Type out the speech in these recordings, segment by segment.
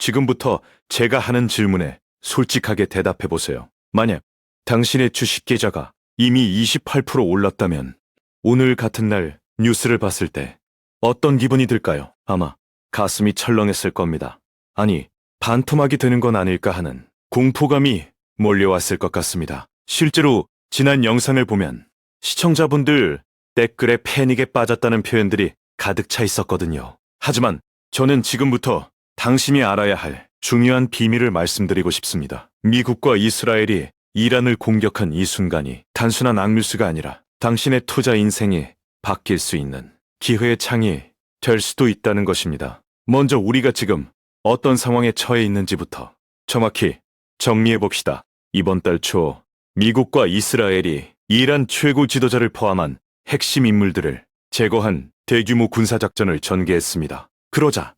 지금부터 제가 하는 질문에 솔직하게 대답해 보세요. 만약 당신의 주식 계좌가 이미 28% 올랐다면 오늘 같은 날 뉴스를 봤을 때 어떤 기분이 들까요? 아마 가슴이 철렁했을 겁니다. 아니, 반토막이 되는 건 아닐까 하는 공포감이 몰려왔을 것 같습니다. 실제로 지난 영상을 보면 시청자분들 댓글에 패닉에 빠졌다는 표현들이 가득 차 있었거든요. 하지만 저는 지금부터 당신이 알아야 할 중요한 비밀을 말씀드리고 싶습니다. 미국과 이스라엘이 이란을 공격한 이 순간이 단순한 악뉴스가 아니라 당신의 투자 인생이 바뀔 수 있는 기회의 창이 될 수도 있다는 것입니다. 먼저 우리가 지금 어떤 상황에 처해 있는지부터 정확히 정리해 봅시다. 이번 달 초 미국과 이스라엘이 이란 최고 지도자를 포함한 핵심 인물들을 제거한 대규모 군사작전을 전개했습니다. 그러자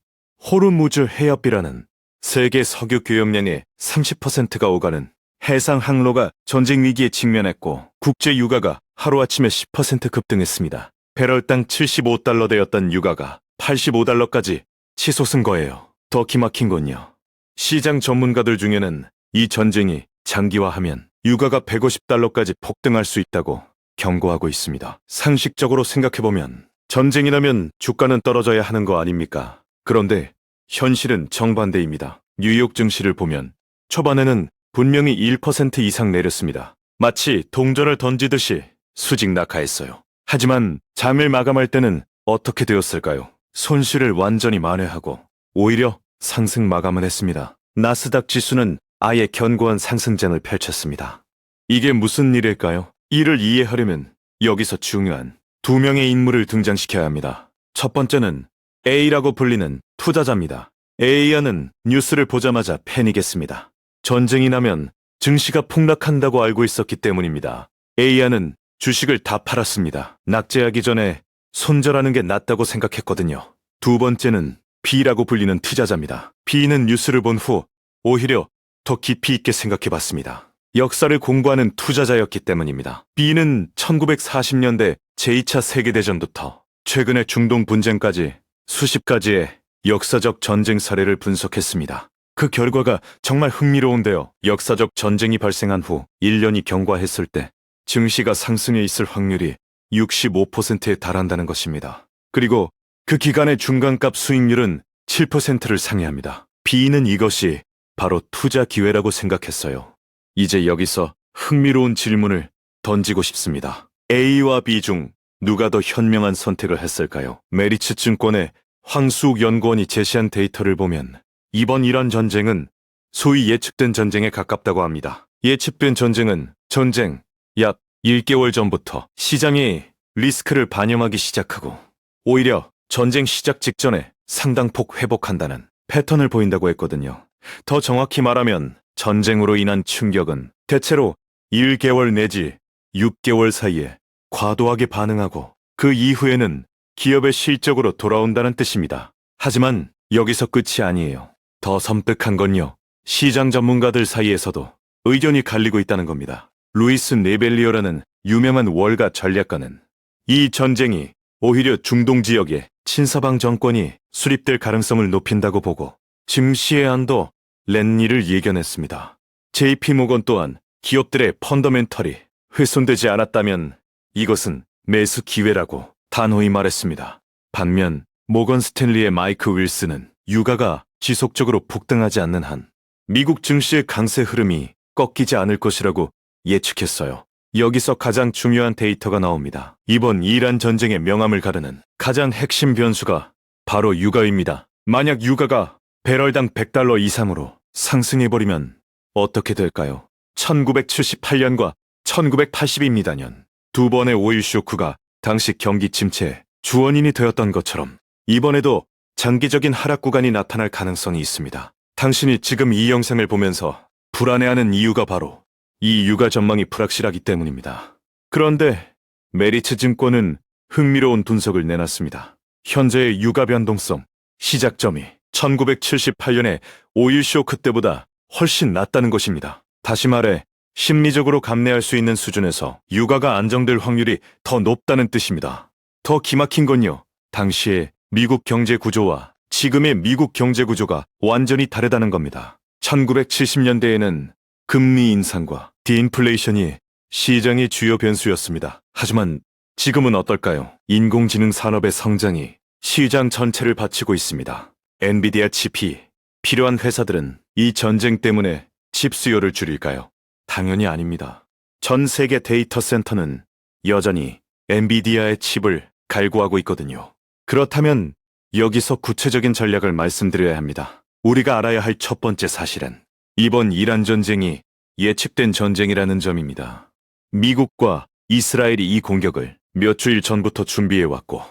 호르무즈 해협이라는 세계 석유 교역량의 30%가 오가는 해상 항로가 전쟁 위기에 직면했고 국제 유가가 하루아침에 10% 급등했습니다. 배럴당 75달러대였던 유가가 85달러까지 치솟은 거예요. 더 기막힌 건요. 시장 전문가들 중에는 이 전쟁이 장기화하면 유가가 150달러까지 폭등할 수 있다고 경고하고 있습니다. 상식적으로 생각해보면 전쟁이 나면 주가는 떨어져야 하는 거 아닙니까? 그런데 현실은 정반대입니다. 뉴욕 증시를 보면 초반에는 분명히 1% 이상 내렸습니다. 마치 동전을 던지듯이 수직 낙하했어요. 하지만 장을 마감할 때는 어떻게 되었을까요? 손실을 완전히 만회하고 오히려 상승 마감을 했습니다. 나스닥 지수는 아예 견고한 상승장을 펼쳤습니다. 이게 무슨 일일까요? 이를 이해하려면 여기서 중요한 두 명의 인물을 등장시켜야 합니다. 첫 번째는 A라고 불리는 투자자입니다. A야는 뉴스를 보자마자 패닉했습니다. 전쟁이 나면 증시가 폭락한다고 알고 있었기 때문입니다. A야는 주식을 다 팔았습니다. 낙제하기 전에 손절하는 게 낫다고 생각했거든요. 두 번째는 B라고 불리는 투자자입니다. B는 뉴스를 본 후 오히려 더 깊이 있게 생각해봤습니다. 역사를 공부하는 투자자였기 때문입니다. B는 1940년대 제2차 세계대전부터 최근의 중동 분쟁까지 수십 가지의 역사적 전쟁 사례를 분석했습니다. 그 결과가 정말 흥미로운데요. 역사적 전쟁이 발생한 후 1년이 경과했을 때 증시가 상승해 있을 확률이 65%에 달한다는 것입니다. 그리고 그 기간의 중간값 수익률은 7%를 상회합니다. B는 이것이 바로 투자 기회라고 생각했어요. 이제 여기서 흥미로운 질문을 던지고 싶습니다. A와 B 중 누가 더 현명한 선택을 했을까요? 메리츠 증권의 황수욱 연구원이 제시한 데이터를 보면 이번 이란 전쟁은 소위 예측된 전쟁에 가깝다고 합니다. 예측된 전쟁은 전쟁 약 1개월 전부터 시장이 리스크를 반영하기 시작하고 오히려 전쟁 시작 직전에 상당폭 회복한다는 패턴을 보인다고 했거든요. 더 정확히 말하면 전쟁으로 인한 충격은 대체로 1개월 내지 6개월 사이에 과도하게 반응하고 그 이후에는 기업의 실적으로 돌아온다는 뜻입니다. 하지만 여기서 끝이 아니에요. 더 섬뜩한 건요. 시장 전문가들 사이에서도 의견이 갈리고 있다는 겁니다. 루이스 네벨리어라는 유명한 월가 전략가는 이 전쟁이 오히려 중동 지역에 친서방 정권이 수립될 가능성을 높인다고 보고 증시의 안도 랠리를 예견했습니다. JP 모건 또한 기업들의 펀더멘털이 훼손되지 않았다면 이것은 매수 기회라고 단호히 말했습니다. 반면 모건 스탠리의 마이크 윌슨은 유가가 지속적으로 폭등하지 않는 한 미국 증시의 강세 흐름이 꺾이지 않을 것이라고 예측했어요. 여기서 가장 중요한 데이터가 나옵니다. 이번 이란 전쟁의 명암을 가르는 가장 핵심 변수가 바로 유가입니다. 만약 유가가 배럴당 100달러 이상으로 상승해버리면 어떻게 될까요? 1978년과 1982년 두 번의 오일 쇼크가 당시 경기 침체의 주원인이 되었던 것처럼 이번에도 장기적인 하락 구간이 나타날 가능성이 있습니다. 당신이 지금 이 영상을 보면서 불안해하는 이유가 바로 이 유가 전망이 불확실하기 때문입니다. 그런데 메리츠 증권은 흥미로운 분석을 내놨습니다. 현재의 유가 변동성 시작점이 1978년의 오일 쇼크 때보다 훨씬 낮다는 것입니다. 다시 말해 심리적으로 감내할 수 있는 수준에서 유가가 안정될 확률이 더 높다는 뜻입니다. 더 기막힌 건요. 당시의 미국 경제 구조와 지금의 미국 경제 구조가 완전히 다르다는 겁니다. 1970년대에는 금리 인상과 디인플레이션이 시장의 주요 변수였습니다. 하지만 지금은 어떨까요? 인공지능 산업의 성장이 시장 전체를 바치고 있습니다. 엔비디아 칩이 필요한 회사들은 이 전쟁 때문에 칩 수요를 줄일까요? 당연히 아닙니다. 전 세계 데이터 센터는 여전히 엔비디아의 칩을 갈구하고 있거든요. 그렇다면 여기서 구체적인 전략을 말씀드려야 합니다. 우리가 알아야 할 첫 번째 사실은 이번 이란 전쟁이 예측된 전쟁이라는 점입니다. 미국과 이스라엘이 이 공격을 몇 주일 전부터 준비해왔고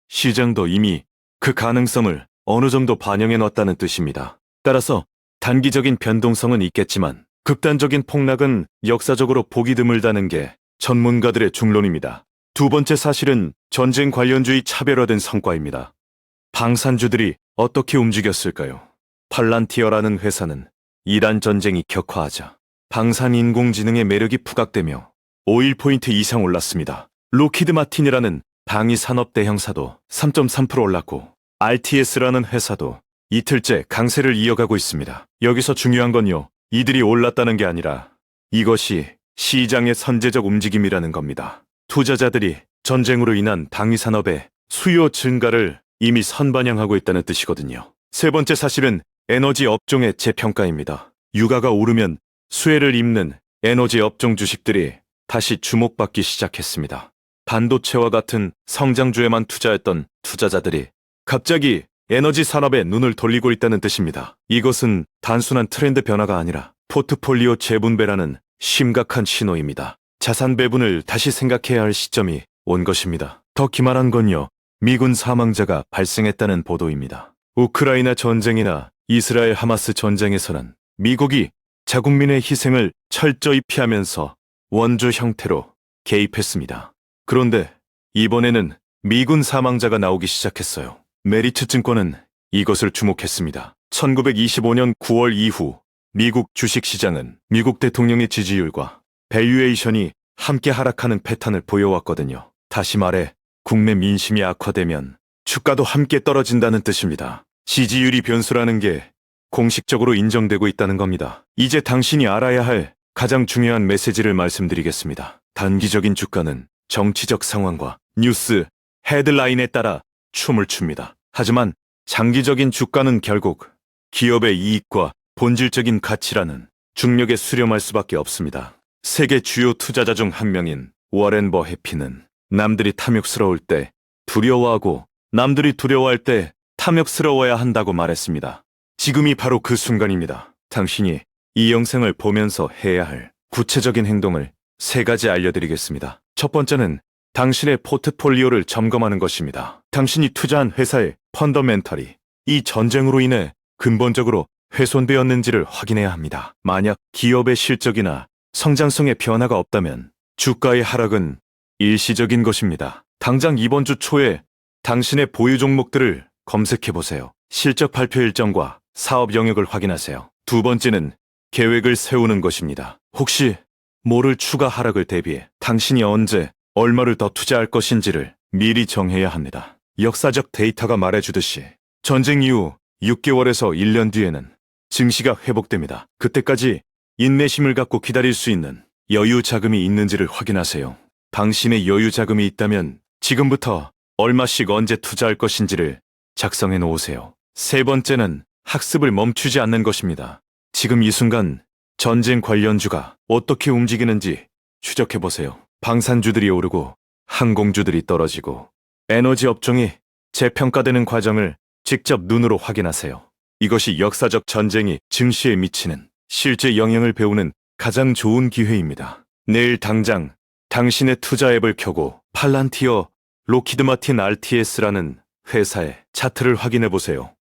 시장도 이미 그 가능성을 어느 정도 반영해 놨다는 뜻입니다. 따라서 단기적인 변동성은 있겠지만 극단적인 폭락은 역사적으로 보기 드물다는 게 전문가들의 중론입니다. 두 번째 사실은 전쟁 관련주의 차별화된 성과입니다. 방산주들이 어떻게 움직였을까요? 팔란티어라는 회사는 이란 전쟁이 격화하자 방산 인공지능의 매력이 부각되며 5% 이상 올랐습니다. 로키드 마틴이라는 방위 산업 대형사도 3.3% 올랐고 RTS라는 회사도 이틀째 강세를 이어가고 있습니다. 여기서 중요한 건요, 이들이 올랐다는 게 아니라 이것이 시장의 선제적 움직임이라는 겁니다. 투자자들이 전쟁으로 인한 방위 산업의 수요 증가를 이미 선반영하고 있다는 뜻이거든요. 세 번째 사실은 에너지 업종의 재평가입니다. 유가가 오르면 수혜를 입는 에너지 업종 주식들이 다시 주목받기 시작했습니다. 반도체와 같은 성장주에만 투자했던 투자자들이 갑자기 에너지 산업에 눈을 돌리고 있다는 뜻입니다. 이것은 단순한 트렌드 변화가 아니라 포트폴리오 재분배라는 심각한 신호입니다. 자산 배분을 다시 생각해야 할 시점이 온 것입니다. 더 기만한 건요, 미군 사망자가 발생했다는 보도입니다. 우크라이나 전쟁이나 이스라엘 하마스 전쟁에서는 미국이 자국민의 희생을 철저히 피하면서 원조 형태로 개입했습니다. 그런데 이번에는 미군 사망자가 나오기 시작했어요. 메리츠 증권은 이것을 주목했습니다. 1925년 9월 이후 미국 주식시장은 미국 대통령의 지지율과 밸류에이션이 함께 하락하는 패턴을 보여왔거든요. 다시 말해 국내 민심이 악화되면 주가도 함께 떨어진다는 뜻입니다. 지지율이 변수라는 게 공식적으로 인정되고 있다는 겁니다. 이제 당신이 알아야 할 가장 중요한 메시지를 말씀드리겠습니다. 단기적인 주가는 정치적 상황과 뉴스, 헤드라인에 따라 춤을 춥니다. 하지만 장기적인 주가는 결국 기업의 이익과 본질적인 가치라는 중력에 수렴할 수밖에 없습니다. 세계 주요 투자자 중 한 명인 워렌 버핏은 남들이 탐욕스러울 때 두려워하고 남들이 두려워할 때 탐욕스러워야 한다고 말했습니다. 지금이 바로 그 순간입니다. 당신이 이 영상을 보면서 해야 할 구체적인 행동을 세 가지 알려드리겠습니다. 첫 번째는 당신의 포트폴리오를 점검하는 것입니다. 당신이 투자한 회사의 펀더멘털이 이 전쟁으로 인해 근본적으로 훼손되었는지를 확인해야 합니다. 만약 기업의 실적이나 성장성의 변화가 없다면 주가의 하락은 일시적인 것입니다. 당장 이번 주 초에 당신의 보유 종목들을 검색해보세요. 실적 발표 일정과 사업 영역을 확인하세요. 두 번째는 계획을 세우는 것입니다. 혹시 모를 추가 하락을 대비해 당신이 언제 얼마를 더 투자할 것인지를 미리 정해야 합니다. 역사적 데이터가 말해주듯이 전쟁 이후 6개월에서 1년 뒤에는 증시가 회복됩니다. 그때까지 인내심을 갖고 기다릴 수 있는 여유 자금이 있는지를 확인하세요. 당신의 여유 자금이 있다면 지금부터 얼마씩 언제 투자할 것인지를 작성해 놓으세요. 세 번째는 학습을 멈추지 않는 것입니다. 지금 이 순간 전쟁 관련주가 어떻게 움직이는지 추적해보세요. 방산주들이 오르고 항공주들이 떨어지고 에너지 업종이 재평가되는 과정을 직접 눈으로 확인하세요. 이것이 역사적 전쟁이 증시에 미치는 실제 영향을 배우는 가장 좋은 기회입니다. 내일 당장 당신의 투자 앱을 켜고 팔란티어, 로키드 마틴 RTS라는 회사의 차트를 확인해보세요.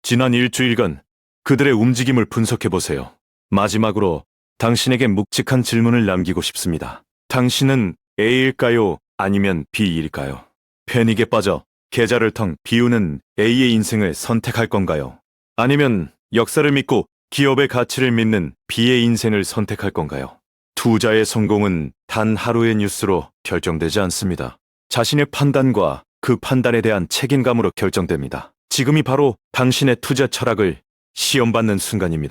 지난 일주일간 그들의 움직임을 분석해보세요. 마지막으로 당신에게 묵직한 질문을 남기고 싶습니다. 당신은 A일까요? 아니면 B일까요? 패닉에 빠져 계좌를 텅 비우는 A의 인생을 선택할 건가요? 아니면 역사를 믿고 기업의 가치를 믿는 B의 인생을 선택할 건가요? 투자의 성공은 단 하루의 뉴스로 결정되지 않습니다. 자신의 판단과 그 판단에 대한 책임감으로 결정됩니다. 지금이 바로 당신의 투자 철학을 시험받는 순간입니다.